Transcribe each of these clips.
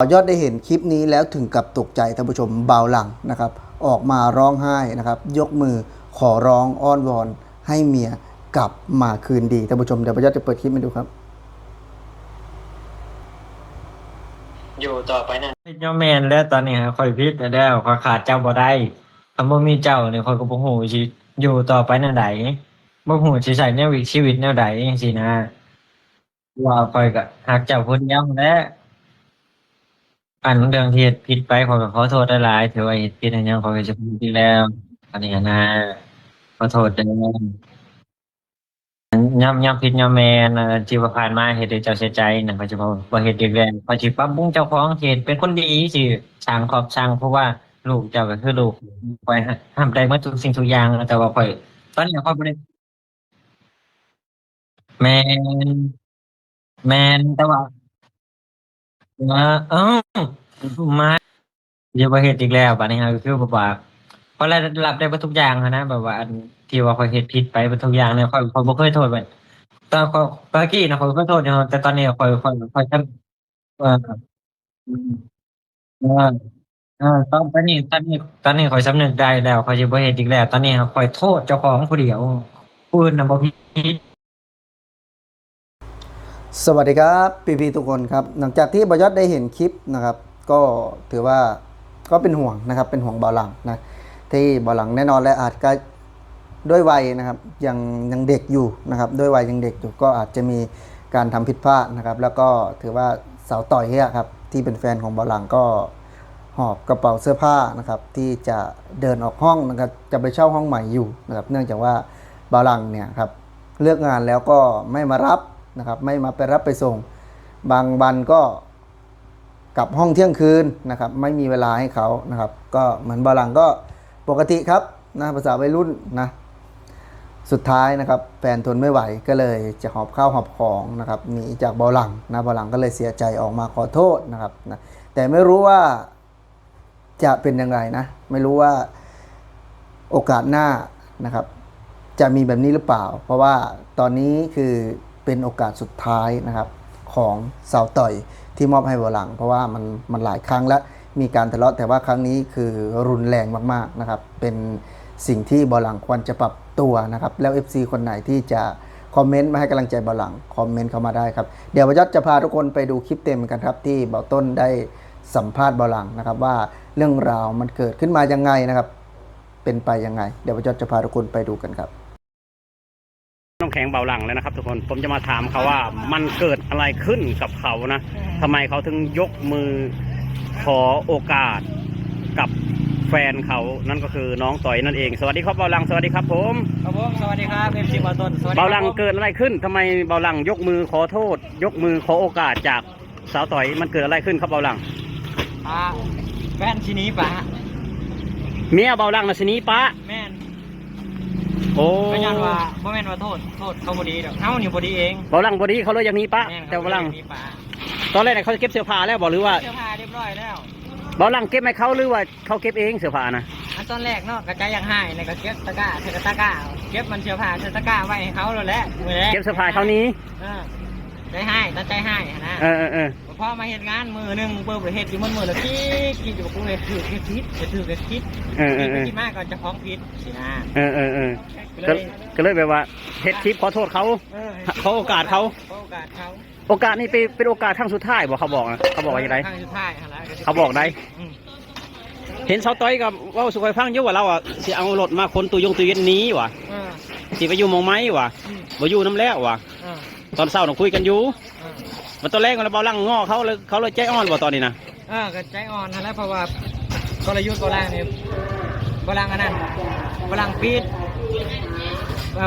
ยอดได้เห็นคลิปนี้แล้วถึงกับตกใจท่านผู้ชมบ่าวหลังนะครับออกมาร้องไห้นะครับยกมือขอร้องอ้อนวอนให้เมียกลับมาคืนดีท่านผู้ชมเดี๋ยวบ่าวยอดจะเปิดคลิปให้ดูครับอยู่ต่อไปนะเจ้าแมนแล้วตอนนี้คอยพิษแล้วคอยขาดเจ้าบ่ได้คำว่ามีเจ้าเนี่ยคอยก็บ่ฮู้สิอยู่ต่อไปแนวใดบ่ฮู้สิใช้แนวชีวิตแนวใดจังซี่นะว่าคอยก็ฮักเจ้าคนเดียวแหละอันเรื่องที่เฮ็ดผิดไปข้อยก็ขอโทษหลายๆถือว่าเฮ็ดผิดอันหยังข้อยก็จะพูดดีแล้วอันนี้นะขอโทษเด้อย่ำผิดย่ำแม่นที่ว่าผ่านมาเฮ็ดให้เจ้าเสียใจนั่นก็จะบ่เฮ็ดอีกแล้วข้อยสิปรับปรุงเจ้าของสิเป็นคนดีสิสร้างครอบสร้างเพราะว่าลูกเจ้าก็คือลูกข้อยห้ามได้หมดทุกสิ่งทุกอย่างแต่ว่าข้อยตอนนี้ข้อยบ่ได้แม่นแม่นแต่ว่าเอ้ามาอย่าบ่เฮ็ดอีกแล้วบัดนี้ก็คือแบบว่าข้อยรับได้เบิดทุกอย่างหั้นนะแบบว่าอันที่ว่าข้อยเฮ็ดผิดไปเบิดทุกอย่างเนี่ยข้อยบ่เคยโทษมันตอนกี้นะข้อยขอโทษอยู่แต่ตอนนี้ข้อยทำอืมเออตอนนี้ข้อยสำนึกได้แล้วข้อยสิบ่เฮ็ดอีกแล้วตอนนี้ข้อยโทษเจ้าของผู้เดียวผู้อื่นน่ะบ่ผิดสวัสดีครับพี่ทุกคนครับหลังจากที่บ่าวยอดได้เห็นคลิปนะครับก็ถือว่าก็เป็นห่วงนะครับเป็นห่วงบ่าวหลังนะที่บ่าวหลังแน่นอนและอาจจะด้วยวัยนะครับยังเด็กอยู่นะครับด้วยวัยยังเด็กอยู่ก็อาจจะมีการทำผิดพลาดนะครับแล้วก็ถือว่าสาวต่อยเนี่ยครับที่เป็นแฟนของบ่าวหลังก็หอบกระเป๋าเสื้อผ้านะครับที่จะเดินออกห้องนะครับจะไปเช่าห้องใหม่อยู่นะครับเนื่องจากว่าบ่าวหลังเนี่ยครับเลิกงานแล้วก็ไม่มารับนะครับไม่มาไปรับไปส่งบางวันก็กลับห้องเที่ยงคืนนะครับไม่มีเวลาให้เขานะครับก็เหมือนบ่าวหลังก็ปกติครับนะภาษาวัยรุ่นนะสุดท้ายนะครับแฟนทนไม่ไหวก็เลยจะหอบข้าวหอบของนะครับหนีจากบ่าวหลังนะบ่าวหลังก็เลยเสียใจออกมาขอโทษนะครับนะแต่ไม่รู้ว่าจะเป็นยังไงนะไม่รู้ว่าโอกาสหน้านะครับจะมีแบบนี้หรือเปล่าเพราะว่าตอนนี้คือเป็นโอกาสสุดท้ายนะครับของสาวต่อยที่มอบให้บ่าวหลังเพราะว่ามันหลายครั้งแล้วมีการทะเลาะแต่ว่าครั้งนี้คือรุนแรงมากๆนะครับเป็นสิ่งที่บ่าวหลังควรจะปรับตัวนะครับแล้ว FC คนไหนที่จะคอมเมนต์มาให้กำลังใจบ่าวหลังคอมเมนต์เข้ามาได้ครับเดี๋ยวบ่าวยอดจะพาทุกคนไปดูคลิปเต็มกันครับที่บ่าวต้นได้สัมภาษณ์บ่าวหลังนะครับว่าเรื่องราวมันเกิดขึ้นมายังไงนะครับเป็นไปยังไงเดี๋ยวบ่าวยอดจะพาทุกคนไปดูกันครับน้ำแข็งเบาหลังแล้วนะครับทุกคนผมจะมาถามเขาว่ามันเกิดอะไรขึ้นกับเขานะทำไมเขาถึงยกมือขอโอกาสกับแฟนเขานั่นก็คือน้องต่อยนั่นเองสวัสดีครับเบาหลังสวัสดีครับผมครับผมสวัสดีครับ FC บ่าวต้นสวัสดีเบาหลังเกิดอะไรขึ้นทำไมเบาหลังยกมือขอโทษ ยกมือขอโอกาสจากสาวต่อยมันเกิดอะไรขึ้นครับเบาหลังแฟนชินี้ปะเมียเบาหลังนะชนีปะแม่นโอ้ไม่ยันว่าบ่แม่นว่าโทษเขาบ่ดีดอกเฮานี่บ่ดีเองเบาหลังบอดี้เขาเลยอย่างนี้ปะแต่เบาหลังตอนแรกเขาจะเก็บเสื้อผ้าแล้วบอกหรือว่าเสื้อผ้าเรียบร้อยแล้วเบาหลังเก็บให้เขาหรือว่าเขาเก็บเองเสื้อผ้านะตอนแรกเนาะกระจายอย่างให้ในก็เก็บตะกร้าใส่ตะกร้าเก็บมันเสื้อผ้าใส่ตะกร้าไว้ให้เขาแล้วแหละเก็บเสื้อผ้าเขานี้ใจให้ตั้งใจให้นะพอมาเฮ็ดงานมือนึงเปิดเฮ็ดอยู่มือละคิดอยู่กูเฮ็ดถือคิดคิดมากก่อนจะฟ้องผิดสินะก็เลยแบบว่าเฮ็ดคลิปขอโทษเขาเขาโอกาสเขาโอกาสนี่เป็นโอกาสครั้งสุดท้ายบอกเขาบอกนะเขาบอกว่าอย่างไรครั้งสุดท้ายเขาบอกได้เห็นเสาต้อยกับว่าสุขภาพเยอะกว่าเราอ่ะสิเอารถมาคนตู้เย็นนี้ว่ะสิไปอยู่มองไม้ว่ะบ่อยู่น้ำแล้วว่ะตอนเช้าต้องคุยกันอยู่มันตอนแรกเราเบาลังง้อเขาเลยใจอ่อนว่าตอนนี้นะก็ใจอ่อนแล้วเพราะว่ากลยุทธ์เบาลังเนี่ยเบาลังอันนั้นเบาลังปีด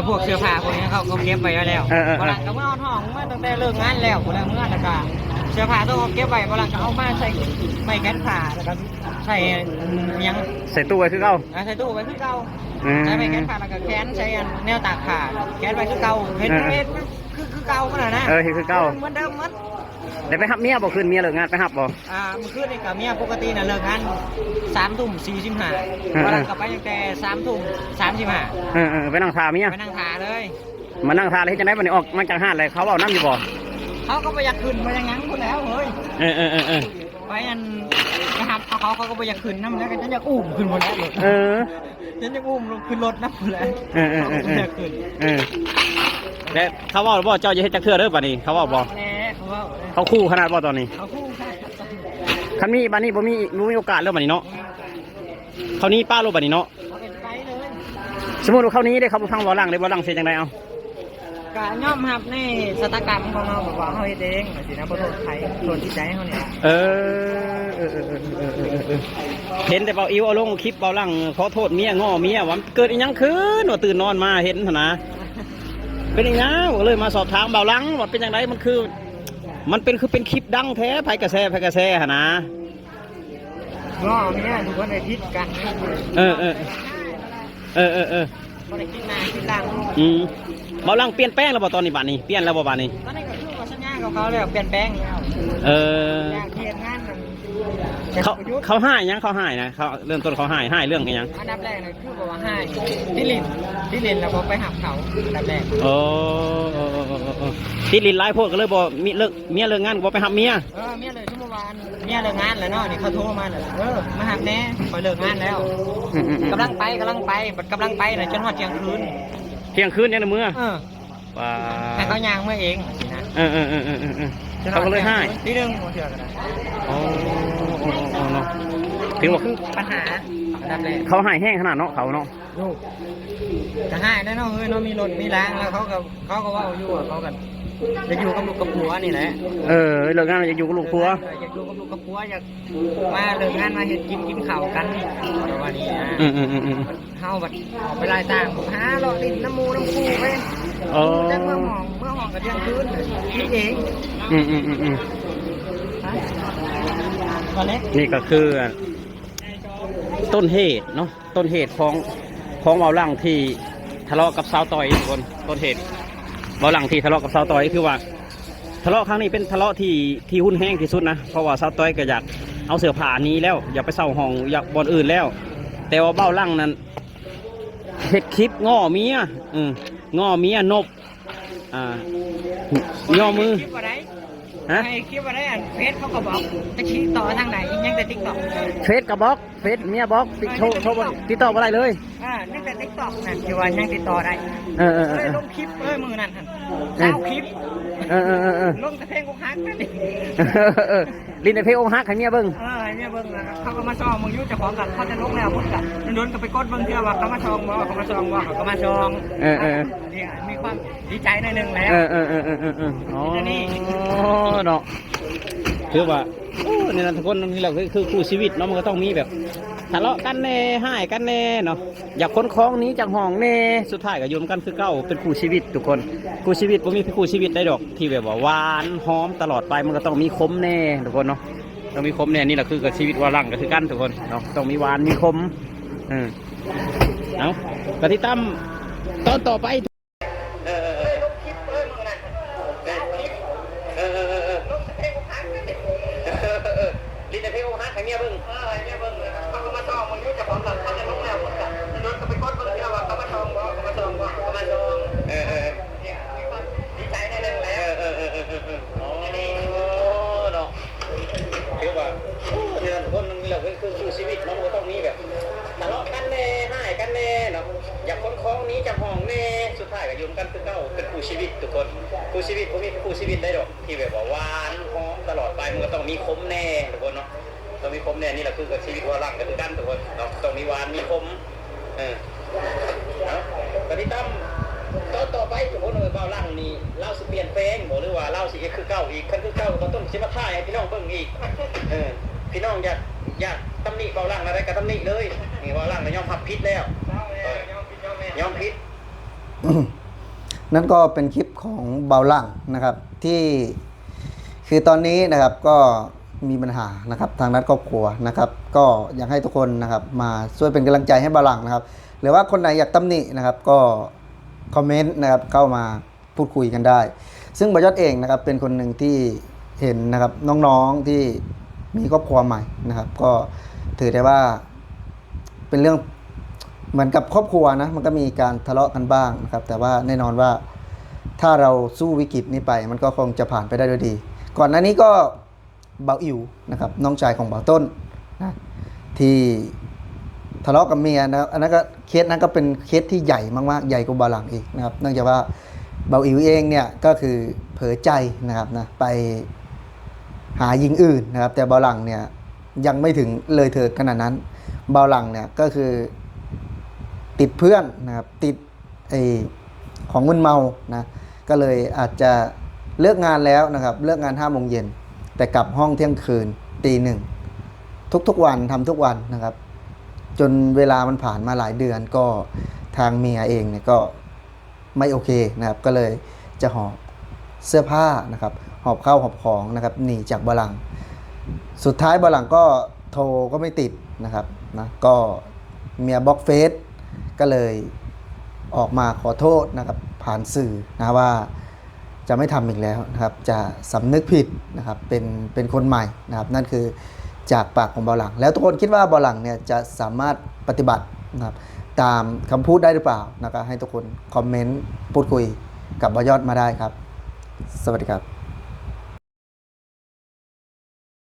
พวกเสื้อผ้าพวกนี้เขาเก็บไว้แล้วเบาลังก็เมื่อนห้องเมื่อตั้งแต่เลิกงานแล้วเบาลังเมื่อตะการเสื้อผ้าต้องเก็บไว้เบาลังก็เอามาใส่ไม่แกนผ้าแล้วก็ใส่ยังใส่ตู้ไว้คือเก่าใส่ตู้ไว้คือเก่าใส่ไม่แกนผ้าแล้วก็แขนใส่แนวตากผ้าแขนไว้คือเก่าเห็นคือเก่าขนาดนั้นคือเก่าเหมือนเดิมมั้งได้ไปหับเมียบ่คืนเมียเลิกงานไปหับบ่เมื่อคืนนี่กับเมียปกติน่ะเลิกงาน3:45วันนั้นกลับไปตั้งแต่3:35ไปนั่งทาเมียไปนั่งทาเลยมานั่งทาเลยจะได้วันนี้ออกมาจากห้างเลยเขาเอาน้ำอยู่บ่เขาก็ไปอยากขึ้นมาอย่างนั้นคุณแล้วเฮ้ยเ ไปอันนะครับเขาก็ไปอยากขึ้นน้ำแล้วก็จะอยากอุ้มขึ้นบนรถ เออ จะอยากอุ้มลงขึ้นรถน้ำเลย เออ อยากขึ้น แล้วเขาว่าบ่เจ้าจะเฮ็ดจักเทื่อเด้อบัดนี้เขาว่าบ่ แน่เขาว่า เขาคู่ขนาดบ่ตอนนี้ เขาคู่ค่ะ คันมีบัดนี้บ่มีโอกาสเรื่องบัดนี้เนาะเขานี้ป้าโลบัดนี้เนาะ เขาเป็นไปเลย สมมุติว่าเขานี้ได้เขาบ่ฟังบ่หลังได้บ่หลังเสียจังไดเอา การย่อมหับในสตากรรมของเราบอกว่าเขาเองสินะประโทษใครโดนที่ใจเขาเนี่ย เออเห็นแต่เบาอิวเอาลงคลิปเบาหลังขอโทษเมียง้อเมียว่าเกิดอีหยังขึ้นว่าตื่นนอนมาเห็นหั่นนะเป็นอีหยังก็เลยมาสอบถามเบาหลังว่าเป็นจังไดมันคือเป็นคลิปดังแท้ไผกระแสหั่นนะ ง้อเนี่ยดูว่าในทิศกัน เออบ่ได้คิดหน้าคิดหลัง เบาหลังเปลี่ยนแปลงแล้วบ่ตอนนี้บัดนี้เปลี่ยนแล้วบ่บัดนี้ ตอนนี้ก็คือว่าสัญญาของเขาแล้วเปลี่ยนแปลงแล้ว เออ อยากเห็นงานมัน เขาให้หยังเขาให้นะเขาเริ่มต้นเขาให้เรื่องอีหยัง อันดับแรกเลยคือบอกว่าให้ที่ลินแล้วก็ไปหับเขาอันดับแรก โอ้ติดลิ้นหลายพวกก็เลยบ่มีเลิกเมียเลิกงานบ่ไปหับเมีย เมียเลยชั่วโมงวานเมียเลิกงานแล้วเนาะนี่เขาโทรมาเลยมาหับแน่คอยเลิกงานแล้วกำลังไปบัดกำลังไปเลยจนฮอดเที่ยงคืน เที่ยงคืนยังในเมื่อว้า ให้เขายางเมื่อเองสินะ เขาก็เลยให้ ทีนึงหัวเถื่อนกันนะ โอ้เนาะถึงว่า คือปัญหาอันดับแรก เขาให้แห้งขนาดเนาะเขาเนาะ ลูกจะให้แน่นอนเฮ้ยเนาะมีรถมีล้างแล้วเขาก็ว่าอยู่อะเขากันจะอยู่กับลูกกับผัวนี่แหละ เลิกงานจะอยู่กับลูกผัว อยากอยู่กับลูกกับผัวอยากมาเลิกงานมาเห็ดกินข้าวกันประมาณนี้นะเฮาบัดออกไปไล่ตามหาเลาะลิ้นน้ำมูน้ำคูไปจังเมื่อห้องกับเที่ยงคืนคิดเองตอนนี้ นี่ก็คือต้นเหตุเนาะต้นเหตุของเบาหลังที่ทะเลาะกับสาวต่อยทุกคนต้นเหตุเบาหลังที่ทะเลาะกับสาวต่อยคือว่าทะเลาะครั้งนี้เป็นทะเลาะที่หุ้นแห้งที่สุดนะเพราะว่าสาวต่อยก็อยากเอาเสื้อผ้านี้แล้วอยากไปเช่าห้องอยากบอนอื่นแล้ว แต่ว่าเบาหลังนั้นเฮ็ดคลิปง้อเมียง้อเมียนบย่อมือ คลิปอะไร ฮะ ให้คลิปอะไรอันเฟซเขาก็บอกจะชี้ต่อทางไหนยังแต่ติ๊กต็อก เฟซกับบล็อกเฟซเมียบล็อกโชว์ติดต่ออะไรเลย ยังแต่ติ๊กต็อกนั่นที่ว่ายังติดต่อได้เลยลงคลิปมือนั่นหันเอาคลิปลงแต่เพลงกุ๊กฮักนั่นเอง ลินในเพลงองฮักให้เมียเบิ้ง เนี่ยเบิ้งนะเขาก็มาซองมึงยุ่งจะของกันเขาจะลงแล้วพุ่นกันโดนก็ไปกดเบิ้งเที่ยวว่าเขามาซองบ่เขามาซองบ่เขาก็มาซองเนี่ยมีความดีใจในหนึ่งแล้วอ๋อเนาะคือว่านี่นะทุกคนนี่แหละคือคู่ชีวิตเนาะมันก็ต้องมีแบบทะเลาะกันแน่ให้กันแน่เนาะอยากค้นคล้องนี้จากห้องแน่สุดท้ายก็อยู่กันคือเก้าเป็นคู่ชีวิตทุกคนคู่ชีวิตผมมีคู่ชีวิตได้ดอกที่แบบว่าหวานหอมตลอดไปมันก็ต้องมีคมแน่ทุกคนเนาะต้องมีคมแน่นี่แหละคือกับชีวิตว่าร่างก็คือกันทุกคนเนาะต้องมีหวานมีคมเอากติตั้มตอนต่อไปลินในเพลงฮักให้เมียเบิ้งเขาก็มาซองมึงยุ่งจะของกันเขาจะลงแล้วหมดกันโดนก็ไปกดเบิ้งที่ว่าเขามาซองบ่เขามาซองดีใจในหนึ่งแล้วเนาะคือว่าเนี่ยทุกคนมันมีเราคือชีวิตมันก็ต้องมีแบบทะเลาะกันแน่ให้กันแน่เนาะอยากค้นคล้องนี้จากห้องแน่สุดท้ายก็อยู่กันคือเก้าเป็นคู่ชีวิตทุกคนคู่ชีวิตผมมีคู่ชีวิตได้ดอกที่แบบว่าหวานหอมตลอดไปมันก็ต้องมีคมแน่ทุกคนเนาะต้องมีคมแน่นี่แหละคือกับชีวิตว่าร่างก็คือกันทุกคนเนาะต้องมีหวานมีคมตอนนี้ตั้มต่อไปทุกคนเบาร่างนี่เล่าสิเปลี่ยนแปลงหรือว่าเล่าสิคือเก้าอีกคันคือเก้าก็ต้องชิมาท่ายให้พี่น้องเบิ่งอีกพี่น้องอยากตำหนิเบาร่างอะไรก็ตำหนิเลยนี่เบาร่างก็ยอมพับพิษแล้วยอมพิษ นั่นก็เป็นคลิปของเบาหลังนะครับที่คือตอนนี้นะครับก็มีปัญหานะครับทางด้านครอบครัวนะครับก็อยากให้ทุกคนนะครับมาช่วยเป็นกำลังใจให้เบาหลังนะครับหรือว่าคนไหนอยากตำหนินะครับก็คอมเมนต์นะครับเข้ามาพูดคุยกันได้ซึ่งบอยอดเองนะครับเป็นคนหนึ่งที่เห็นนะครับน้องๆที่มีครอบครัวใหม่นะครับก็ถือได้ว่าเป็นเรื่องเหมือนกับครอบครัวนะมันก็มีการทะเลาะกันบ้างนะครับแต่ว่าแน่นอนว่าถ้าเราสู้วิกฤตนี้ไปมันก็คงจะผ่านไปได้ด้วยดีก่อนหน้านี้ก็ เบาอิ๋วนะครับน้องชายของเบาต้นนะที่ทะเลาะกับเมียนะครับอันนั้นก็เคสนั้นก็เป็นเคสที่ใหญ่มากๆใหญ่กว่าเบาหลังอีกนะครับเนื่องจากว่าเบาอิ๋วเองเนี่ยก็คือเผลอใจนะครับนะไปหาหญิงอื่นนะครับแต่เบาหลังเนี่ยยังไม่ถึงเลยเถิดขนาดนั้นเบาหลังเนี่ยก็คือติดเพื่อนนะครับติดของมึนเมานะก็เลยอาจจะเลิกงานแล้วนะครับเลิกงาน5 โมงเย็นแต่กลับห้องเที่ยงคืนตี 1ทุกๆวันทำทุกวันนะครับจนเวลามันผ่านมาหลายเดือนก็ทางเมียเองเนี่ยก็ไม่โอเคนะครับก็เลยจะหอบเสื้อผ้านะครับหอบข้าวหอบของนะครับหนีจากบาลังก์สุดท้ายบาลังก์ก็โทรก็ไม่ติดนะครับนะก็เมียบล็อกเฟซก็เลยออกมาขอโทษนะครับผ่านสื่อนะว่าจะไม่ทำอีกแล้วนะครับจะสำนึกผิดนะครับเป็นคนใหม่นะครับนั่นคือจากปากของเบาหลังแล้วทุกคนคิดว่าเบาหลังเนี่ยจะสามารถปฏิบัตินะครับตามคำพูดได้หรือเปล่านะครับให้ทุกคนคอมเมนต์พูดคุยกับเบายอดมาได้ครับสวัสดีครับ